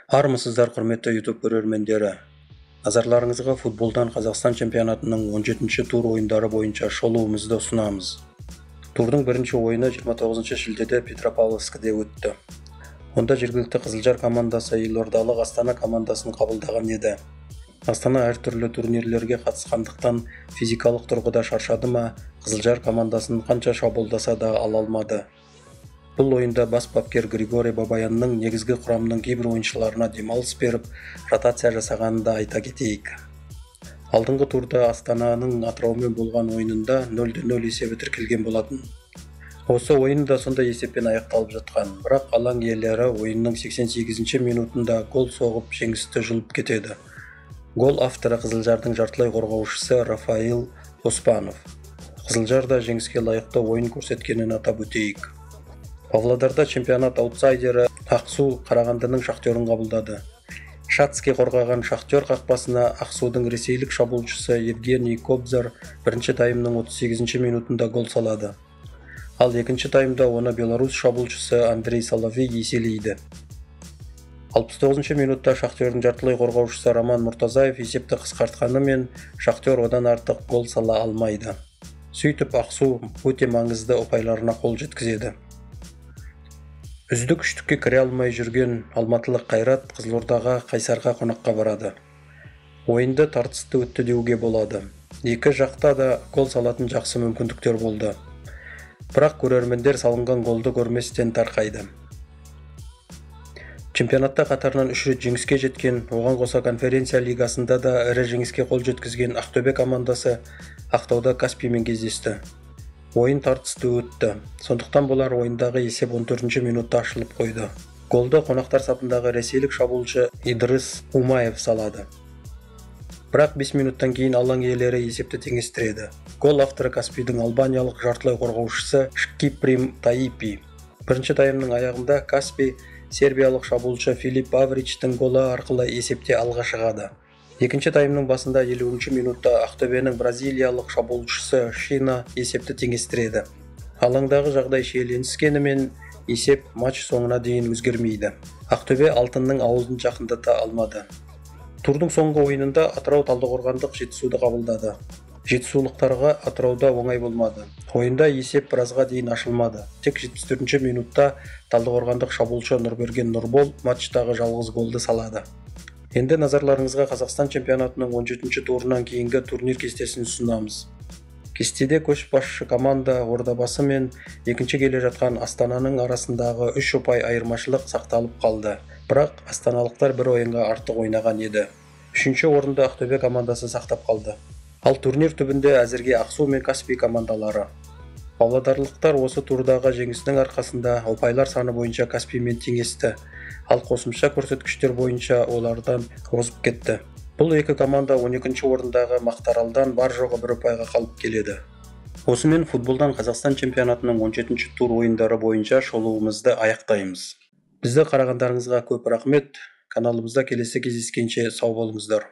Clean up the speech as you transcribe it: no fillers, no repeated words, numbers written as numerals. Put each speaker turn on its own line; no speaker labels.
Армысыздар, құрметті YouTube көрермендері. Назарларыңызға футболдан Қазақстан чемпионатының 17-ші тур ойындары бойынша шолуымызды ұсынамыз. Турдың бірінші ойыны 29 шілдеде Петропавловскіде өтті. Онда жергілікті Қызылжар командасы елордалық Астана командасын қабылдаған еді. Астана әртүрлі турнирлерге қатысқандықтан физикалық тұрғыда шаршады ма, Қызылжар командасын қанша шабуылдаса да ала алмады. Бұл ойында бас бапкер Григорий Бабаянның негізгі құрамның кейбір ойыншыларына демалыс беріп, ротация жасағанын да айта кетейік. Алдыңғы турда Астананың Атыраумен болған ойынында 0-0 есебі тіркелген болатын. Осы ойын да сондай есеппен аяқталып жатқан, бірақ алаң иелері ойынның 88-ші минутында гол соғып жеңісті жұлып кетеді. Гол авторы Қызылжардың жартылай қорғаушысы Рафаил Оспанов. Қызылжарда жеңіске лайықты ойын көрсеткенін атап өтейік. Павлодарда чемпионат аутсайдері Ақсу Қарағандының Шахтерін қабылдады. Шацкий қорғаған Шахтер қақпасына Ақсудың ресейлік шабуылшысы Евгений Кобзар бірінші таймның 38-ші минутында гол салады. Ал екінші таймда оны белорус шабуылшысы Андрей Соловей еселейді. 69-ші минутта Шахтердің жартылай қорғаушысы Роман Мұртазаев есепті қысқартқанымен Шахтер одан артық гол сала алмайды. Сөйтіп Ақсу өте маңызды ұпайларына қол жеткізеді. Үздік үштікке кіре алмай жүрген алматылық Қайрат Қызылордаға Қайсарға қонаққа барады. Ойынды тартысты өтті деуге болады. Екі жақта да гол салатын жақсы мүмкіндіктер болды. Бірақ көрермендер салынған голды көрместен тарқайды. Чемпионатта қатарынан 3 рет жеңіске жеткен, оған қоса конференция лигасында да ірі жеңіске қол жеткізген Ақтөбе командасы Ақтауда Каспиймен кездесті. Ойын тартысты өтті. Сондықтан болар ойындағы есеп 14-ші минутта ашылып қойды. Голды қонақтар сапындағы ресейлік шабуылшы Идрис Умаев салады. Бірақ 5 минуттан кейін алаң иелері есепті теңестіреді. Гол авторы Каспийдің албаниялық жартылай қорғаушысы Шкиприм Таипи. Бірінші таймның аяғында Каспий сербиялық шабуылшы Филип Авричтің голы арқылы есепте алға шығады. Екінші таймның басында 50-ші минутта Ақтөбенің бразилиялық шабуылшысы Шина есепті теңестіреді. Алаңдағы жағдай шиеленіскенімен есеп матч соңына дейін өзгермейді. Ақтөбе алтынның ауылын жақындата алмады. Турдың соңғы ойынында Атырау Талдықорғандық Жетісуды қабылдады. Жетісулықтарға Атырауда оңай болмады. Ойында есеп біразға дейін ашылмады. Тек 74-ші минутта Талдықорғандық шабуылшы Нұрберген Нұрбол матчтағы жалғыз голды салады. Енді назарларыңызға Қазақстан чемпионатының 17-ші турынан кейінгі турнир кестесін ұсынамыз. Кестеде көшбасшы команда Ордабасы мен екінші келе жатқан Астананың арасындағы 3 ұпай айырмашылық сақталып қалды. Бірақ астаналықтар бір ойынға артық ойнаған еді. 3-ші орында Ақтөбе командасы сақтап қалды. Ал турнир түбінде әзірге Ақсу мен Каспий командалары. Павлодарлықтар осы турдағы жеңісінің арқасында ұпайлар саны бойынша Каспиймен теңесті. Ал қосымша көрсеткіштер бойынша олардан озып кетті. Бұл екі команда 12-ші орындағы Мақтааралдан бар жоғы бір ұпайға қалып келеді. Осымен футболдан Қазақстан чемпионатының 17-ші тур ойындары бойынша шолуымызды аяқтаймыз. Бізді қарағандарыңызға көп рахмет. Каналымызда келесі кездескенше сау болыңыздар.